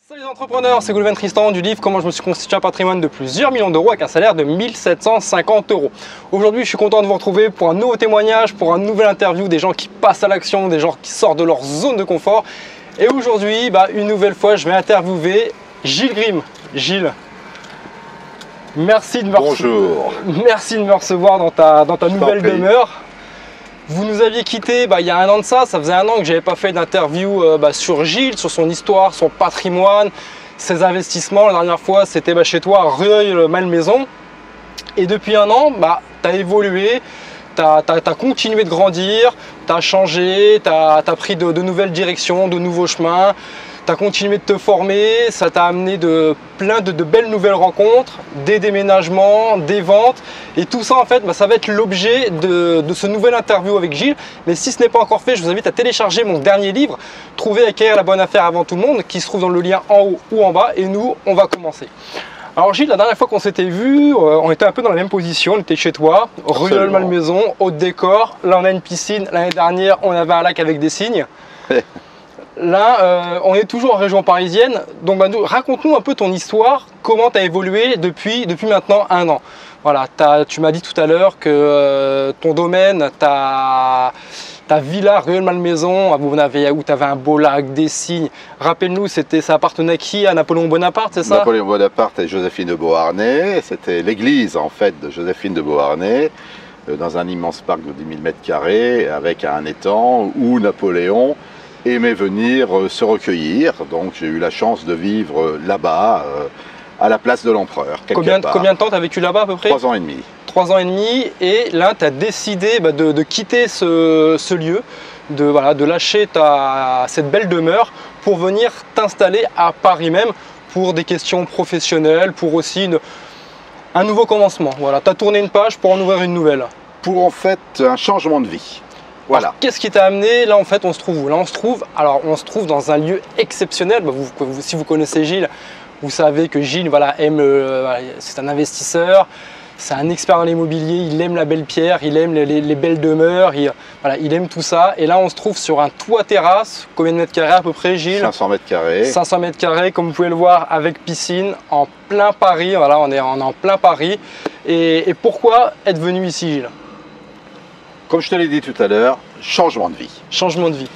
Salut les entrepreneurs, c'est Goulven Tristan du livre Comment je me suis constitué un patrimoine de plusieurs millions d'euros avec un salaire de 1750 euros. Aujourd'hui, je suis content de vous retrouver pour un nouveau témoignage, pour un nouvel interview des gens qui passent à l'action, des gens qui sortent de leur zone de confort. Et aujourd'hui, une nouvelle fois, je vais interviewer Gilles Grimm. Gilles, merci de me recevoir dans ta nouvelle demeure. Vous nous aviez quitté il y a un an de ça faisait un an que je n'avais pas fait d'interview sur Gilles, sur son histoire, son patrimoine, ses investissements. La dernière fois, c'était chez toi à Rueil-Malmaison. Et depuis un an, tu as évolué, tu as continué de grandir, tu as changé, tu as pris de nouvelles directions, de nouveaux chemins. Tu as continué de te former, ça t'a amené plein de belles nouvelles rencontres, des déménagements, des ventes. Et tout ça, en fait, ça va être l'objet de ce nouvel interview avec Gilles. Mais si ce n'est pas encore fait, je vous invite à télécharger mon dernier livre, Trouver et acquérir la bonne affaire avant tout le monde, qui se trouve dans le lien en haut ou en bas. Et nous, on va commencer. Alors Gilles, la dernière fois qu'on s'était vu, on était un peu dans la même position, on était chez toi, Rueil-Malmaison, haut de décor. Là, on a une piscine. L'année dernière, on avait un lac avec des cygnes. Là, on est toujours en région parisienne, donc raconte-nous un peu ton histoire, comment tu as évolué depuis maintenant un an. Voilà, tu m'as dit tout à l'heure que ton domaine, ta villa Rueil-Malmaison, où tu avais un beau lac, des cygnes. Rappelle-nous, ça appartenait à qui? À Napoléon Bonaparte, c'est ça? Napoléon Bonaparte et Joséphine de Beauharnais. C'était l'église en fait de Joséphine de Beauharnais, dans un immense parc de 10 000 m² avec un étang où Napoléon aimait venir se recueillir. Donc j'ai eu la chance de vivre là-bas, à la place de l'empereur. Combien de temps tu as vécu là-bas à peu près? 3 ans et demi. 3 ans et demi, et là tu as décidé de quitter ce lieu, de lâcher cette belle demeure pour venir t'installer à Paris même pour des questions professionnelles, pour aussi un nouveau commencement. Voilà, tu as tourné une page pour en ouvrir une nouvelle. Pour en fait un changement de vie. Voilà. Qu'est-ce qui t'a amené? Là, en fait, on se trouve où? Là, on se trouve dans un lieu exceptionnel. Si vous connaissez Gilles, vous savez que Gilles c'est un investisseur, c'est un expert dans l'immobilier, il aime la belle pierre, il aime les belles demeures, il aime tout ça. Et là, on se trouve sur un toit terrasse. Combien de mètres carrés à peu près, Gilles? 500 m². 500 m², comme vous pouvez le voir, avec piscine, en plein Paris. Voilà, on est en plein Paris. Et pourquoi être venu ici, Gilles? Comme je te l'ai dit tout à l'heure, changement de vie. Changement de vie.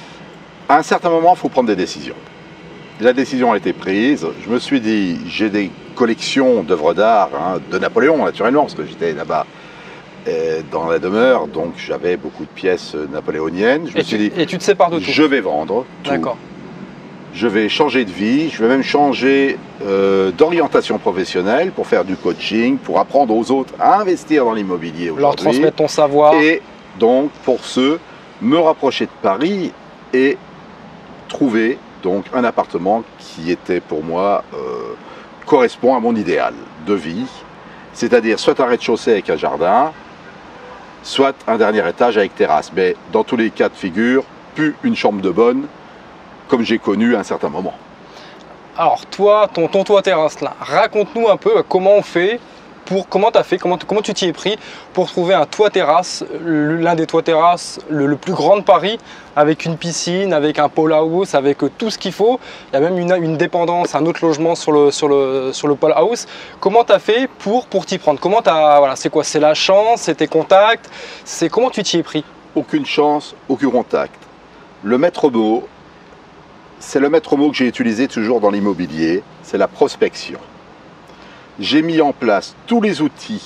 À un certain moment, il faut prendre des décisions. La décision a été prise. Je me suis dit, j'ai des collections d'œuvres d'art, de Napoléon naturellement, parce que j'étais là-bas dans la demeure, donc j'avais beaucoup de pièces napoléoniennes. Je me suis dit, et tu te sépares de tout? Je vais vendre tout. D'accord. Je vais changer de vie, je vais même changer d'orientation professionnelle pour faire du coaching, pour apprendre aux autres à investir dans l'immobilier aujourd'hui. Leur transmettre ton savoir. Et donc, pour me rapprocher de Paris et trouver donc un appartement qui était pour moi correspond à mon idéal de vie, c'est-à-dire soit un rez-de-chaussée avec un jardin, soit un dernier étage avec terrasse. Mais dans tous les cas de figure, plus une chambre de bonne, comme j'ai connu à un certain moment. Alors toi, ton toit terrasse là, raconte-nous un peu comment on fait. Comment tu as fait, comment tu t'y es pris pour trouver un toit terrasse, l'un des toits terrasses le plus grand de Paris, avec une piscine, avec un pool house, avec tout ce qu'il faut. Il y a même une dépendance, un autre logement sur le pool house. Comment tu as fait pour t'y prendre? C'est quoi? C'est la chance? C'est tes contacts? Comment tu t'y es pris? Aucune chance, aucun contact. Le maître mot, c'est le maître mot que j'ai utilisé toujours dans l'immobilier, c'est la prospection. J'ai mis en place tous les outils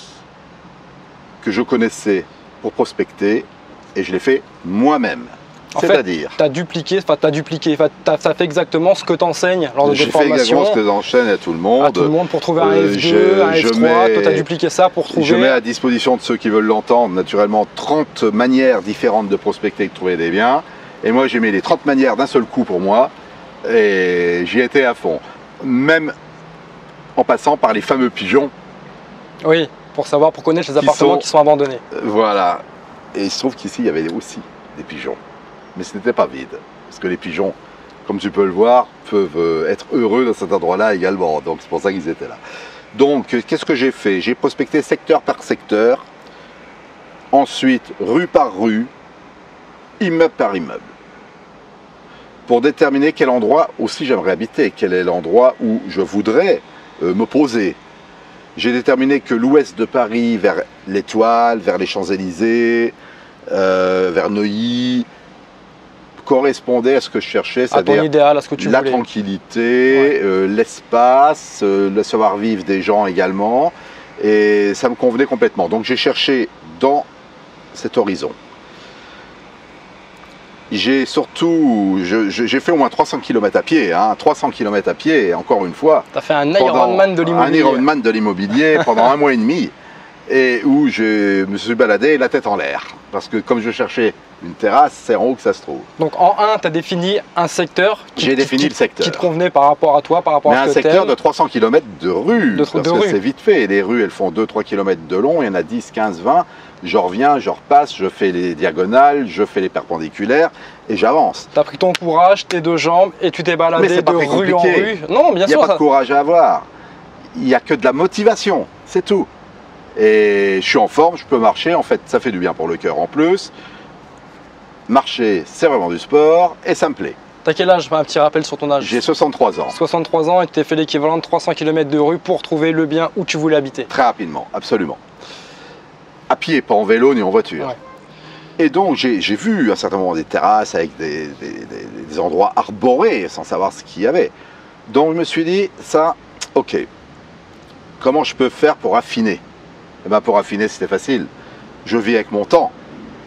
que je connaissais pour prospecter et je l'ai fait moi-même. C'est-à-dire, tu as fait exactement ce que tu enseignes lors de tes formations. J'ai fait exactement ce que j'enseigne à tout le monde. À tout le monde pour trouver un F2, un F3. Toi, tu as dupliqué ça pour trouver. Je mets à disposition de ceux qui veulent l'entendre, naturellement, 30 manières différentes de prospecter et de trouver des biens. Et moi, j'ai mis les 30 manières d'un seul coup pour moi et j'y étais à fond. Même en passant par les fameux pigeons. Oui, pour connaître les appartements qui sont abandonnés. Voilà. Et il se trouve qu'ici, il y avait aussi des pigeons. Mais ce n'était pas vide. Parce que les pigeons, comme tu peux le voir, peuvent être heureux dans cet endroit-là également. Donc c'est pour ça qu'ils étaient là. Donc, qu'est-ce que j'ai fait? J'ai prospecté secteur par secteur. Ensuite, rue par rue, immeuble par immeuble. pour déterminer quel endroit aussi j'aimerais habiter, quel est l'endroit où je voudrais me poser. J'ai déterminé que l'ouest de Paris, vers l'Étoile, vers les Champs-Élysées, vers Neuilly, correspondait à ce que je cherchais, c'est-à-dire idéal, à ce que tu la voulais. Tranquillité, l'espace, le savoir-vivre des gens également, et ça me convenait complètement. Donc j'ai cherché dans cet horizon. J'ai surtout, j'ai fait au moins 300 km à pied, 300 km à pied, encore une fois. Tu as fait un Ironman de l'immobilier. Un Ironman de l'immobilier pendant 1 mois et demi, et où je me suis baladé la tête en l'air. Parce que comme je cherchais une terrasse, c'est en haut que ça se trouve. Donc en 1, tu as défini un secteur qui te convenait par rapport à toi, par rapport à ce que un secteur de 300 km de rue, parce que rue. C'est vite fait. Les rues, elles font 2-3 km de long, il y en a 10, 15, 20. Je reviens, je repasse, je fais les diagonales, je fais les perpendiculaires et j'avance. Tu as pris ton courage, tes 2 jambes et tu t'es baladé de rue en rue. Non, bien sûr. Il n'y a pas de courage à avoir. Il n'y a que de la motivation, c'est tout. Et je suis en forme, je peux marcher. En fait, ça fait du bien pour le cœur en plus. Marcher, c'est vraiment du sport et ça me plaît. T'as quel âge? Un petit rappel sur ton âge. J'ai 63 ans. 63 ans et tu t'es fait l'équivalent de 300 km de rue pour trouver le bien où tu voulais habiter. Très rapidement, absolument. À pied, pas en vélo ni en voiture. Ouais. Et donc j'ai vu à certains moments des terrasses avec des endroits arborés sans savoir ce qu'il y avait. Donc je me suis dit, ça, ok, comment je peux faire pour affiner? Eh bien, pour affiner, c'était facile. Je vis avec mon temps.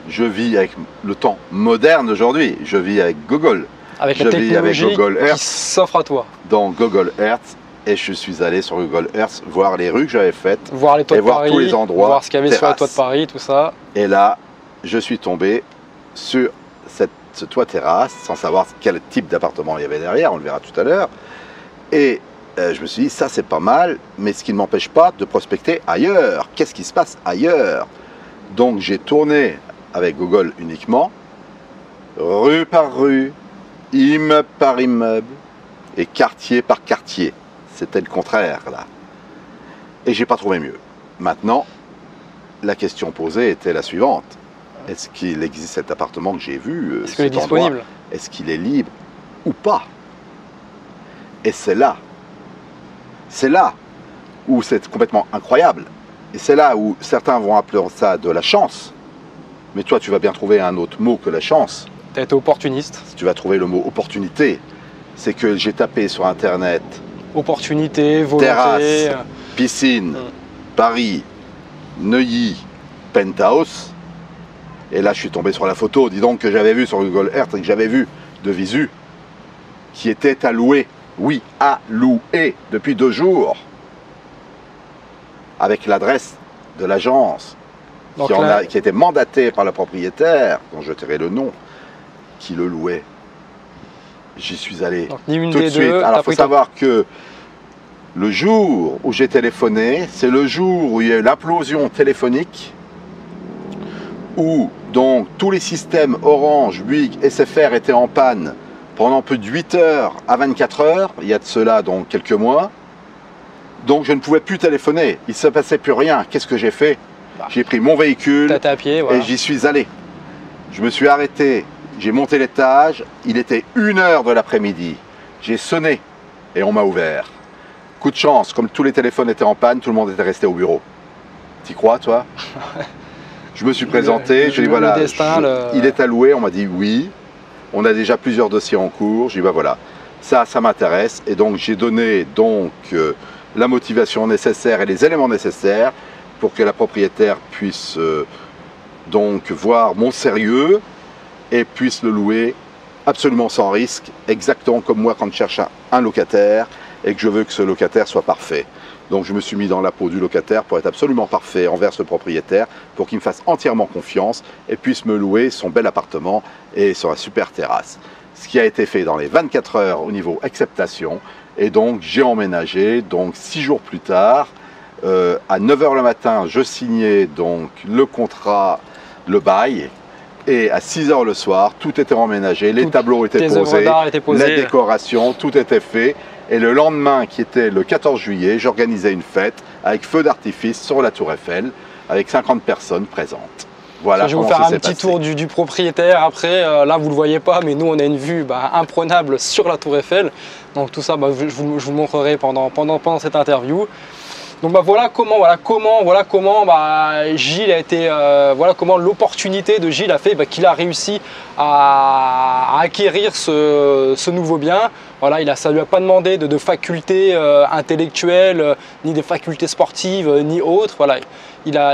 Je vis avec le temps moderne aujourd'hui. Je vis avec Google. Avec la technologie qui s'offre à toi. Dans Google Earth. Et je suis allé sur Google Earth voir les rues que j'avais faites. Voir les toits de Paris, tous les endroits. Voir ce qu'il y avait sur les toits de Paris, tout ça. Et là, je suis tombé sur ce toit terrasse, sans savoir quel type d'appartement il y avait derrière. On le verra tout à l'heure. Et je me suis dit, ça c'est pas mal, mais ce qui ne m'empêche pas de prospecter ailleurs. Qu'est-ce qui se passe ailleurs? Donc j'ai tourné avec Google uniquement, rue par rue, immeuble par immeuble, et quartier par quartier. C'était le contraire là. Et j'ai pas trouvé mieux. Maintenant, la question posée était la suivante. Est-ce qu'il existe cet appartement que j'ai vu? Est-ce qu'il est disponible? Est-ce qu'il est libre ou pas? Et c'est là où c'est complètement incroyable. Et c'est là où certains vont appeler ça de la chance. Mais toi, tu vas bien trouver un autre mot que la chance. Tu as été opportuniste. Tu vas trouver le mot opportunité. C'est que j'ai tapé sur Internet. Opportunité, volonté. Terrasse, piscine, Paris, Neuilly, penthouse. Et là, je suis tombé sur la photo, dis donc, que j'avais vue sur Google Earth et que j'avais vue de visu, qui était à louer. Oui, à louer depuis 2 jours. Avec l'adresse de l'agence qui était mandatée par le propriétaire, dont je tairai le nom, qui le louait. J'y suis allé tout de suite. Alors, il faut savoir que le jour où j'ai téléphoné, c'est le jour où il y a eu l'implosion téléphonique, où donc tous les systèmes Orange, Bouygues, SFR étaient en panne pendant plus de 8 heures à 24 heures, il y a de cela donc quelques mois. Donc je ne pouvais plus téléphoner, il ne se passait plus rien. Qu'est-ce que j'ai fait? J'ai pris mon véhicule à pied, voilà. Et j'y suis allé. Je me suis arrêté, j'ai monté l'étage, il était 1h de l'après-midi. J'ai sonné et on m'a ouvert. Coup de chance, comme tous les téléphones étaient en panne, tout le monde était resté au bureau. T'y crois, toi? Je me suis présenté, je dis voilà, il est alloué, on m'a dit oui. On a déjà plusieurs dossiers en cours. J'ai dit bah voilà, ça m'intéresse. Et donc j'ai donné la motivation nécessaire et les éléments nécessaires pour que la propriétaire puisse donc voir mon sérieux et puisse le louer absolument sans risque, exactement comme moi quand je cherche un locataire et que je veux que ce locataire soit parfait. Donc je me suis mis dans la peau du locataire pour être absolument parfait envers ce propriétaire, pour qu'il me fasse entièrement confiance et puisse me louer son bel appartement et sur la super terrasse. Ce qui a été fait dans les 24 heures au niveau acceptation. Et donc j'ai emménagé, donc 6 jours plus tard, à 9 h le matin, je signais donc le contrat, le bail. Et à 6 h le soir, tout était emménagé, les tableaux étaient posés, la décoration, tout était fait. Et le lendemain, qui était le 14 juillet, j'organisais une fête avec feu d'artifice sur la Tour Eiffel, avec 50 personnes présentes. Voilà. Je vais vous faire un petit tour du propriétaire. Après, là, vous ne le voyez pas, mais nous, on a une vue imprenable sur la Tour Eiffel. Donc tout ça, je vous le montrerai pendant cette interview. Donc voilà comment Gilles a été, voilà comment l'opportunité de Gilles a fait qu'il a réussi à acquérir ce nouveau bien. Voilà, ça lui a pas demandé de facultés intellectuelles, ni des facultés sportives, ni autres. Voilà,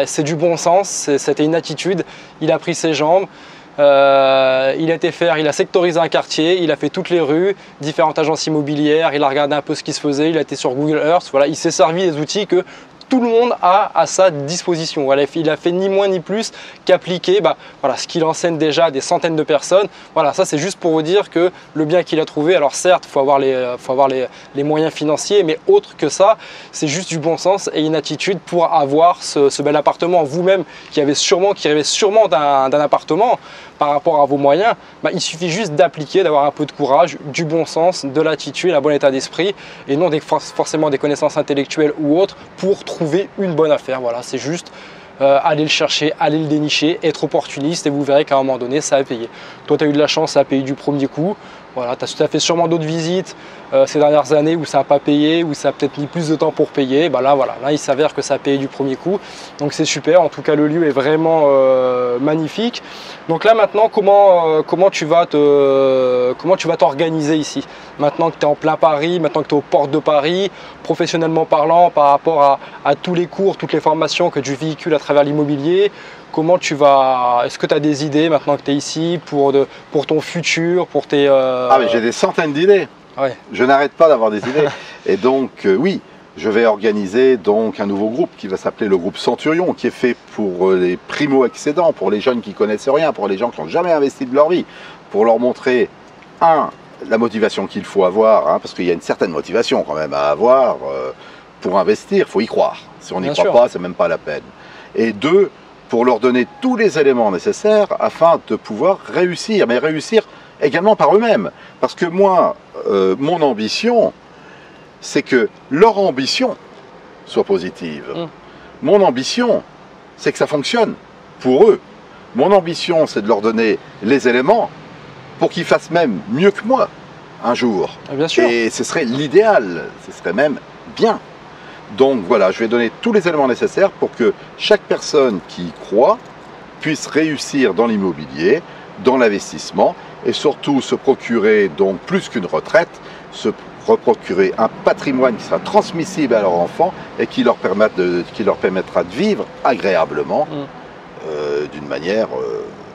c'est du bon sens, c'était une attitude. Il a pris ses jambes. Il a sectorisé un quartier, il a fait toutes les rues, différentes agences immobilières, il a regardé un peu ce qui se faisait, il a été sur Google Earth, voilà, il s'est servi des outils que tout le monde a à sa disposition. Voilà, il a fait ni moins ni plus qu'appliquer voilà, ce qu'il enseigne déjà à des centaines de personnes. Voilà, ça c'est juste pour vous dire que le bien qu'il a trouvé, alors certes, il faut avoir les moyens financiers, mais autre que ça, c'est juste du bon sens et une attitude pour avoir ce bel appartement. Vous-même qui rêvez sûrement d'un appartement par rapport à vos moyens, il suffit juste d'appliquer, d'avoir un peu de courage, du bon sens, de l'attitude, un bon état d'esprit et non forcément des connaissances intellectuelles ou autres pour trouver une bonne affaire. Voilà, c'est juste aller le chercher, aller le dénicher, être opportuniste et vous verrez qu'à un moment donné, ça a payé. Toi, tu as eu de la chance, ça a payé du premier coup. Voilà, tu as fait sûrement d'autres visites ces dernières années où ça n'a pas payé, où ça a peut-être mis plus de temps pour payer. Là, il s'avère que ça a payé du premier coup. Donc c'est super. En tout cas, le lieu est vraiment magnifique. Donc là, maintenant, comment tu vas t'organiser ici? Maintenant que tu es en plein Paris, maintenant que tu es aux portes de Paris, professionnellement parlant, par rapport à tous les cours, toutes les formations que tu véhicules à travers l'immobilier, comment tu vas... Est-ce que tu as des idées maintenant que tu es ici pour ton futur, pour tes... Ah mais j'ai des centaines d'idées. Ouais. Je n'arrête pas d'avoir des idées. Et donc oui, je vais organiser donc un nouveau groupe qui va s'appeler le groupe Centurion, qui est fait pour les primo-accédants, pour les jeunes qui ne connaissent rien, pour les gens qui n'ont jamais investi de leur vie, pour leur montrer, la motivation qu'il faut avoir, parce qu'il y a une certaine motivation quand même à avoir pour investir, il faut y croire. Si on n'y croit pas, c'est même pas la peine. Et deux, pour leur donner tous les éléments nécessaires afin de pouvoir réussir, mais réussir également par eux-mêmes. Parce que moi, mon ambition, c'est que leur ambition soit positive. Mon ambition, c'est que ça fonctionne pour eux. Mon ambition, c'est de leur donner les éléments pour qu'ils fassent même mieux que moi un jour. Bien sûr. Et ce serait l'idéal, ce serait même bien. Donc voilà, je vais donner tous les éléments nécessaires pour que chaque personne qui y croit puisse réussir dans l'immobilier, dans l'investissement et surtout se procurer donc plus qu'une retraite, se procurer un patrimoine qui sera transmissible à leurs enfants et qui leur permettra de vivre agréablement d'une manière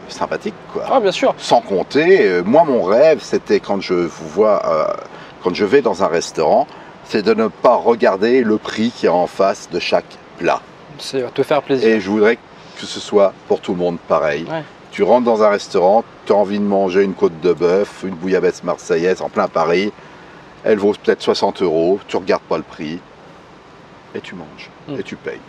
sympathique, quoi. Ah, bien sûr. Sans compter, moi mon rêve c'était quand je vais dans un restaurant, c'est de ne pas regarder le prix qui est en face de chaque plat. C'est te faire plaisir. Et je voudrais que ce soit pour tout le monde pareil. Ouais. Tu rentres dans un restaurant, tu as envie de manger une côte de bœuf, une bouillabaisse marseillaise en plein Paris, elle vaut peut-être 60 €, tu ne regardes pas le prix, et tu manges, et tu payes.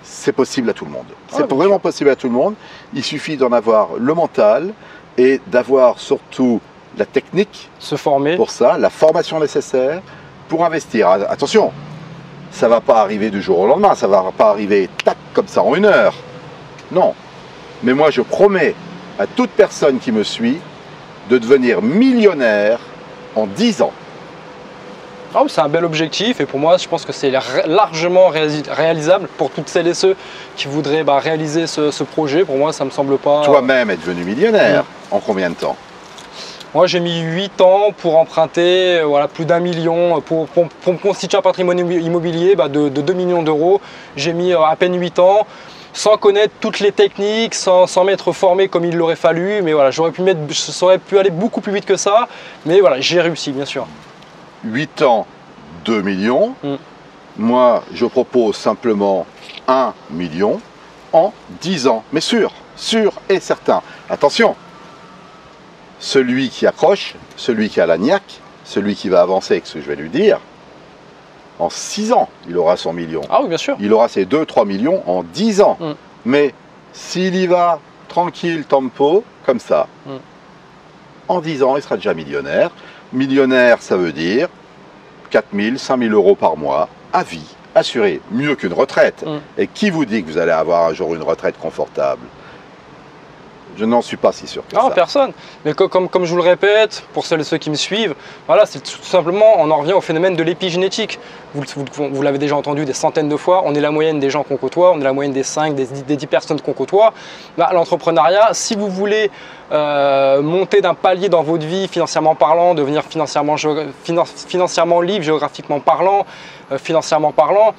C'est possible à tout le monde. C'est vraiment possible à tout le monde. Il suffit d'en avoir le mental et d'avoir surtout la technique. Se former. Pour ça, la formation nécessaire pour investir. Attention, ça ne va pas arriver du jour au lendemain, ça ne va pas arriver tac comme ça en 1 heure. Non. Mais moi, je promets à toute personne qui me suit de devenir millionnaire en 10 ans. Ah, c'est un bel objectif et pour moi, je pense que c'est largement réalisable pour toutes celles et ceux qui voudraient réaliser ce projet. Pour moi, ça ne me semble pas... Toi-même être devenu millionnaire en combien de temps? Moi, j'ai mis 8 ans pour emprunter plus d'1 million, pour me constituer un patrimoine immobilier de 2 millions d'euros. J'ai mis à peine 8 ans, sans connaître toutes les techniques, sans m'être formé comme il l'aurait fallu. Mais voilà, ça aurait pu aller beaucoup plus vite que ça. Mais voilà, j'ai réussi, bien sûr. 8 ans, 2 millions. Moi, je propose simplement 1 million en 10 ans. Mais sûr et certain. Attention, celui qui accroche, celui qui a la niaque, celui qui va avancer avec ce que je vais lui dire, en 6 ans, il aura son million. Ah oui, bien sûr. Il aura ses 2-3 millions en 10 ans. Mais s'il y va tranquille, tempo, comme ça, en 10 ans, il sera déjà millionnaire. Millionnaire, ça veut dire 4 000, 5 000 € par mois, à vie, assuré, mieux qu'une retraite. Et qui vous dit que vous allez avoir un jour une retraite confortable? Je n'en suis pas si sûr que Non, ça. personne. Mais comme je vous le répète, pour celles et ceux qui me suivent, voilà, c'est tout simplement, on en revient au phénomène de l'épigénétique. Vous l'avez déjà entendu des centaines de fois, on est la moyenne des gens qu'on côtoie, on est la moyenne des 5, des 10 personnes qu'on côtoie. Bah, l'entrepreneuriat, si vous voulez monter d'un palier dans votre vie, financièrement parlant, devenir financièrement libre, géographiquement parlant, financièrement parlant,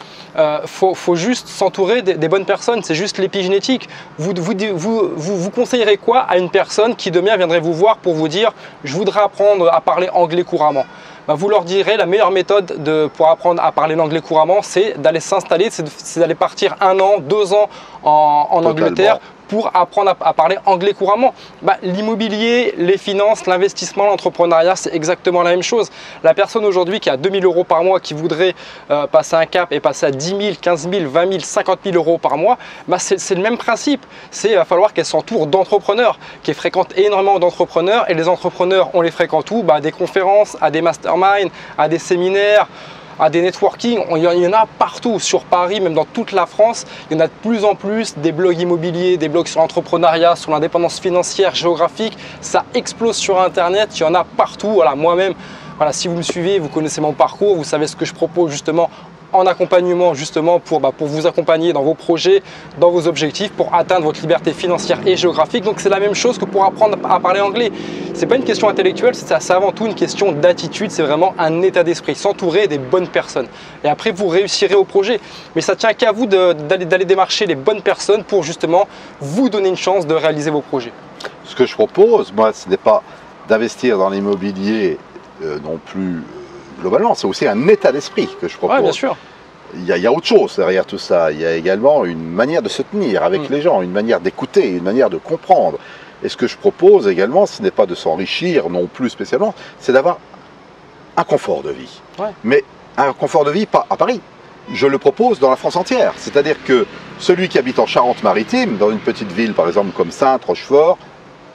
faut juste s'entourer des bonnes personnes. C'est juste l'épigénétique. Vous conseillerez quoi à une personne qui demain viendrait vous voir pour vous dire « je voudrais apprendre à parler anglais couramment ». Ben, vous leur direz la meilleure méthode pour apprendre à parler l'anglais couramment, c'est d'aller s'installer, c'est d'aller partir 1 an, 2 ans en Angleterre pour apprendre à parler anglais couramment. Ben, l'immobilier, les finances, l'investissement, l'entrepreneuriat, c'est exactement la même chose. La personne aujourd'hui qui a 2 000 € par mois, qui voudrait passer un cap et passer à 10 000, 15 000, 20 000, 50 000 € par mois, ben, c'est le même principe. Il va falloir qu'elle s'entoure d'entrepreneurs, qu'elle fréquente énormément d'entrepreneurs. Et les entrepreneurs, on les fréquente où? Ben, à des conférences, à des masterminds, à des séminaires, à des networking. Il y en a partout sur Paris, même dans toute la France. Il y en a de plus en plus, des blogs immobiliers, des blogs sur l'entrepreneuriat, sur l'indépendance financière, géographique. Ça explose sur Internet, il y en a partout. Voilà, moi-même, voilà, si vous me suivez, vous connaissez mon parcours, vous savez ce que je propose justement en accompagnement justement pour vous accompagner dans vos projets, dans vos objectifs, pour atteindre votre liberté financière et géographique. Donc c'est la même chose que pour apprendre à parler anglais. C'est pas une question intellectuelle, c'est avant tout une question d'attitude, c'est vraiment un état d'esprit, s'entourer des bonnes personnes. Et après vous réussirez au projet. Mais ça tient qu'à vous d'aller démarcher les bonnes personnes pour justement vous donner une chance de réaliser vos projets. Ce que je propose, moi, ce n'est pas d'investir dans l'immobilier non plus globalement, c'est aussi un état d'esprit que je propose. Oui, bien sûr. Il y a autre chose derrière tout ça. Il y a également une manière de se tenir avec les gens, une manière d'écouter, une manière de comprendre. Et ce que je propose également, ce n'est pas de s'enrichir non plus spécialement, c'est d'avoir un confort de vie. Ouais. Mais un confort de vie pas à Paris. Je le propose dans la France entière. C'est-à-dire que celui qui habite en Charente-Maritime, dans une petite ville par exemple comme Saintes, Rochefort,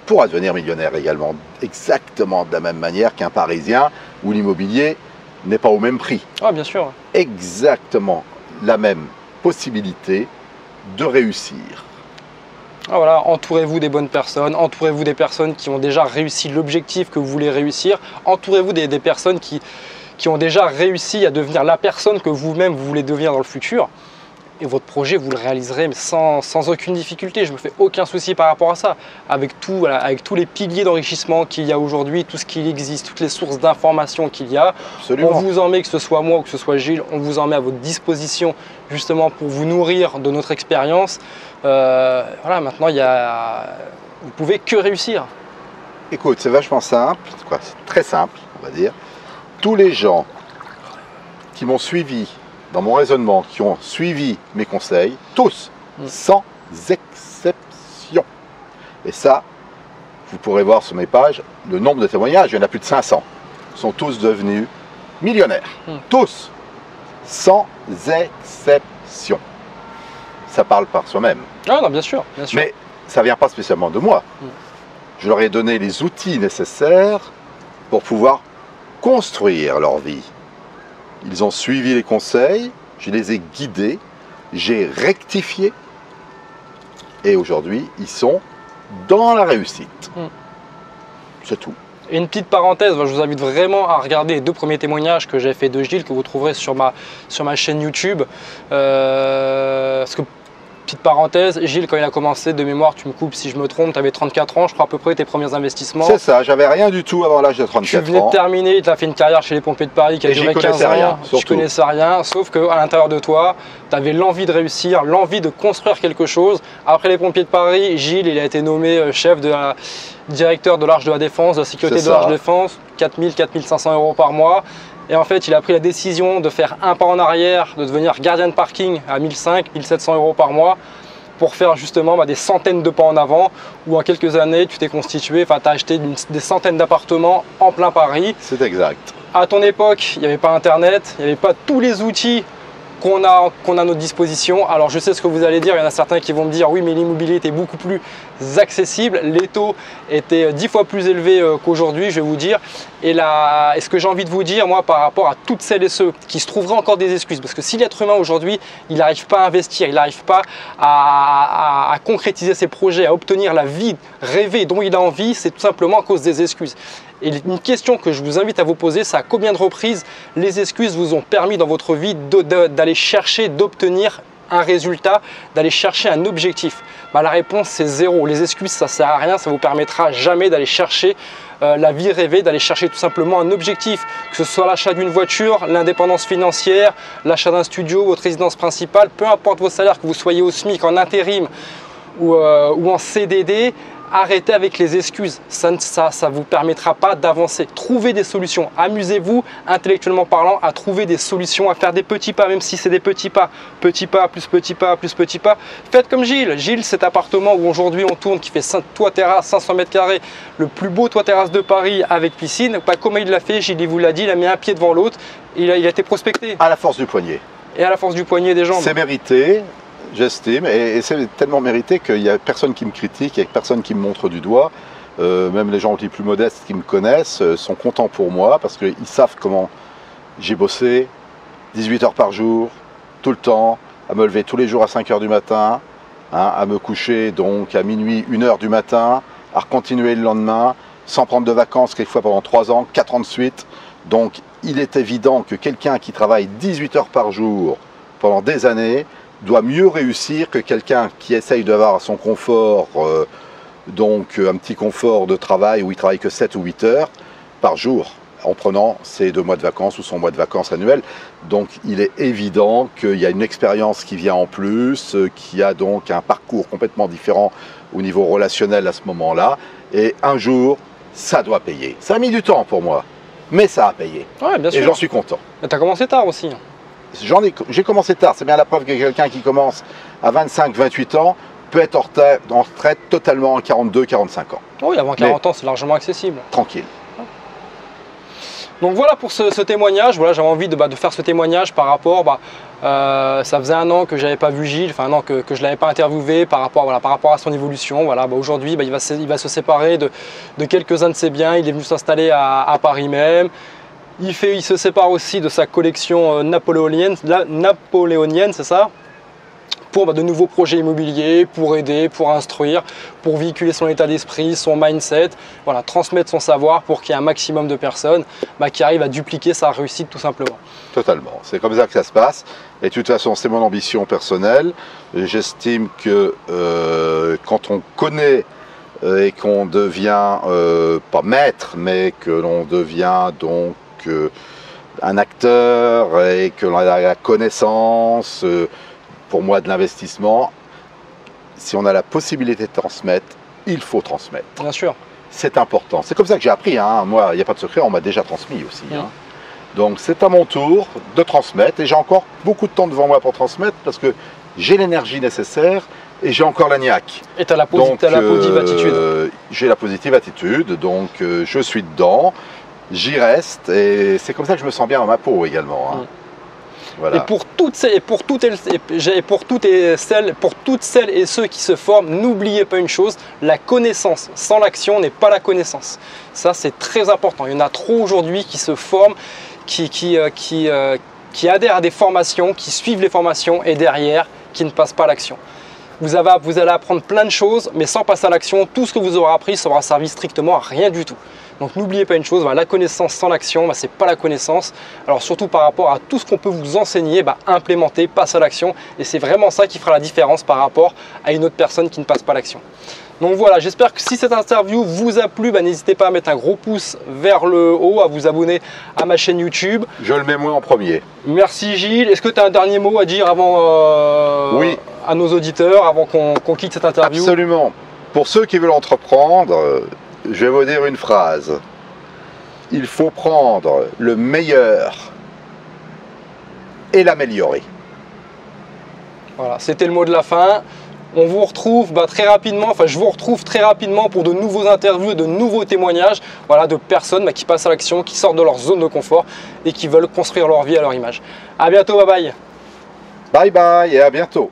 pourra devenir millionnaire également, exactement de la même manière qu'un Parisien où l'immobilier n'est pas au même prix. Ah, bien sûr. Exactement la même possibilité de réussir. Ah, voilà, entourez-vous des bonnes personnes, entourez-vous des personnes qui ont déjà réussi l'objectif que vous voulez réussir, entourez-vous des personnes qui ont déjà réussi à devenir la personne que vous-même vous voulez devenir dans le futur. Et votre projet, vous le réaliserez mais sans aucune difficulté. Je ne me fais aucun souci par rapport à ça. Avec tous les piliers d'enrichissement qu'il y a aujourd'hui, tout ce qu'il existe, toutes les sources d'informations qu'il y a, Absolument. On vous en met, que ce soit moi ou que ce soit Gilles, on vous en met à votre disposition justement pour vous nourrir de notre expérience. Voilà, maintenant, vous pouvez que réussir. Écoute, c'est vachement simple, c'est très simple, on va dire. Tous les gens qui m'ont suivi dans mon raisonnement, qui ont suivi mes conseils, tous, sans exception. Et ça, vous pourrez voir sur mes pages, le nombre de témoignages, il y en a plus de 500, sont tous devenus millionnaires. Tous, sans exception. Ça parle par soi-même. Ah non, bien sûr, bien sûr. Mais ça ne vient pas spécialement de moi. Je leur ai donné les outils nécessaires pour pouvoir construire leur vie. Ils ont suivi les conseils, je les ai guidés, j'ai rectifié et aujourd'hui, ils sont dans la réussite. C'est tout. Et une petite parenthèse, je vous invite vraiment à regarder les 2 premiers témoignages que j'ai fait de Gilles, que vous trouverez sur ma chaîne YouTube. Parce que, petite parenthèse, Gilles, quand il a commencé, de mémoire, tu me coupes si je me trompe, tu avais 34 ans, je crois à peu près, tes premiers investissements. C'est ça, j'avais rien du tout avant l'âge de 34 ans. Tu venais de terminer, tu as fait une carrière chez les pompiers de Paris qui a duré 15 ans. Tu connaissais rien, sauf qu'à l'intérieur de toi, tu avais l'envie de réussir, l'envie de construire quelque chose. Après les pompiers de Paris, Gilles, il a été nommé chef directeur de l'Arche de la Défense, de la sécurité de l'Arche de Défense, 4 000, 4 500 € par mois. Et en fait, il a pris la décision de faire un pas en arrière, de devenir gardien de parking à 1 500, 1 700 € par mois, pour faire justement des centaines de pas en avant, où en quelques années, tu t'es constitué, tu as acheté des centaines d'appartements en plein Paris. C'est exact. À ton époque, il n'y avait pas Internet, il n'y avait pas tous les outils qu'on a à notre disposition. Alors je sais ce que vous allez dire, il y en a certains qui vont me dire oui, mais l'immobilier était beaucoup plus accessible, les taux étaient 10 fois plus élevés qu'aujourd'hui. Je vais vous dire, Et ce que j'ai envie de vous dire, moi, par rapport à toutes celles et ceux qui se trouveraient encore des excuses, parce que si l'être humain aujourd'hui, il n'arrive pas à investir, il n'arrive pas à concrétiser ses projets, à obtenir la vie rêvée dont il a envie, c'est tout simplement à cause des excuses. Et une question que je vous invite à vous poser, c'est à combien de reprises les excuses vous ont permis dans votre vie d'aller chercher, d'obtenir un résultat, d'aller chercher un objectif? La réponse, c'est 0. Les excuses, ça ne sert à rien, ça ne vous permettra jamais d'aller chercher la vie rêvée, d'aller chercher tout simplement un objectif, que ce soit l'achat d'une voiture, l'indépendance financière, l'achat d'un studio, votre résidence principale, peu importe vos salaires, que vous soyez au SMIC, en intérim ou en CDD. Arrêtez avec les excuses, ça ne vous permettra pas d'avancer. Trouvez des solutions, amusez-vous intellectuellement parlant à trouver des solutions, à faire des petits pas, même si c'est des petits pas plus petits pas plus petits pas. Faites comme Gilles. Gilles, cet appartement où aujourd'hui on tourne, qui fait toit terrasse 500 mètres carrés, le plus beau toit terrasse de Paris avec piscine, comment il l'a fait? Gilles, il vous l'a dit, il a mis un pied devant l'autre, il a été prospecté. À la force du poignet. Et à la force du poignet des jambes. C'est mérité. J'estime, et c'est tellement mérité qu'il n'y a personne qui me critique, il n'y a personne qui me montre du doigt. Même les gens les plus modestes qui me connaissent sont contents pour moi parce qu'ils savent comment j'ai bossé 18 heures par jour, tout le temps, à me lever tous les jours à 5 heures du matin, à me coucher donc à minuit, 1 heure du matin, à continuer le lendemain, sans prendre de vacances quelquefois pendant 3 ans, 4 ans de suite. Donc il est évident que quelqu'un qui travaille 18 heures par jour pendant des années doit mieux réussir que quelqu'un qui essaye d'avoir son confort, donc un petit confort de travail où il travaille que 7 ou 8 heures par jour en prenant ses 2 mois de vacances ou son mois de vacances annuel. Donc il est évident qu'il y a une expérience qui vient en plus, qui a donc un parcours complètement différent au niveau relationnel à ce moment-là. Et un jour, ça doit payer. Ça a mis du temps pour moi, mais ça a payé. Ouais, bien sûr. Et j'en suis content. Tu as commencé tard aussi. J'ai commencé tard, c'est bien la preuve que quelqu'un qui commence à 25-28 ans peut être en retraite totalement à 42-45 ans. Oui, avant 40 ans, c'est largement accessible. Tranquille. Donc voilà pour ce témoignage. Voilà, j'avais envie de faire ce témoignage par rapport, ça faisait 1 an que je n'avais pas vu Gilles, enfin 1 an que je ne l'avais pas interviewé par rapport à son évolution. Voilà, aujourd'hui, il va se séparer de quelques-uns de ses biens. Il est venu s'installer à Paris même. Il se sépare aussi de sa collection napoléonienne, c'est ça, pour de nouveaux projets immobiliers, pour aider, pour instruire, pour véhiculer son état d'esprit, son mindset, voilà, transmettre son savoir pour qu'il y ait un maximum de personnes qui arrivent à dupliquer sa réussite tout simplement. Totalement, c'est comme ça que ça se passe. Et de toute façon, c'est mon ambition personnelle. J'estime que quand on connaît et qu'on devient, pas maître, mais que l'on devient donc un acteur et que l'on a la connaissance, pour moi, de l'investissement, si on a la possibilité de transmettre, il faut transmettre. Bien sûr. C'est important. C'est comme ça que j'ai appris. Moi, il n'y a pas de secret, on m'a déjà transmis aussi. Donc c'est à mon tour de transmettre et j'ai encore beaucoup de temps devant moi pour transmettre parce que j'ai l'énergie nécessaire et j'ai encore la niaque. Et tu as la positive attitude. J'ai la positive attitude, donc je suis dedans. J'y reste et c'est comme ça que je me sens bien dans ma peau également. Voilà. Et pour toutes celles et ceux qui se forment, n'oubliez pas une chose, la connaissance sans l'action n'est pas la connaissance. Ça, c'est très important. Il y en a trop aujourd'hui qui se forment, qui adhèrent à des formations, qui suivent les formations et derrière, qui ne passent pas à l'action. Vous allez apprendre plein de choses, mais sans passer à l'action, tout ce que vous aurez appris, ça aura servi strictement à rien du tout. Donc n'oubliez pas une chose, la connaissance sans l'action, ce n'est pas la connaissance. Alors surtout par rapport à tout ce qu'on peut vous enseigner, implémentez, passez à l'action. Et c'est vraiment ça qui fera la différence par rapport à une autre personne qui ne passe pas à l'action. Donc voilà, j'espère que si cette interview vous a plu, n'hésitez pas à mettre un gros pouce vers le haut, à vous abonner à ma chaîne YouTube. Je le mets moi en premier. Merci Gilles. Est-ce que tu as un dernier mot à dire avant oui, à nos auditeurs, avant qu'on quitte cette interview? Absolument. Pour ceux qui veulent entreprendre, je vais vous dire une phrase. Il faut prendre le meilleur et l'améliorer. Voilà, c'était le mot de la fin. On vous retrouve très rapidement, je vous retrouve très rapidement pour de nouveaux interviews et de nouveaux témoignages de personnes qui passent à l'action, qui sortent de leur zone de confort et qui veulent construire leur vie à leur image. À bientôt, bye bye. Bye bye et à bientôt.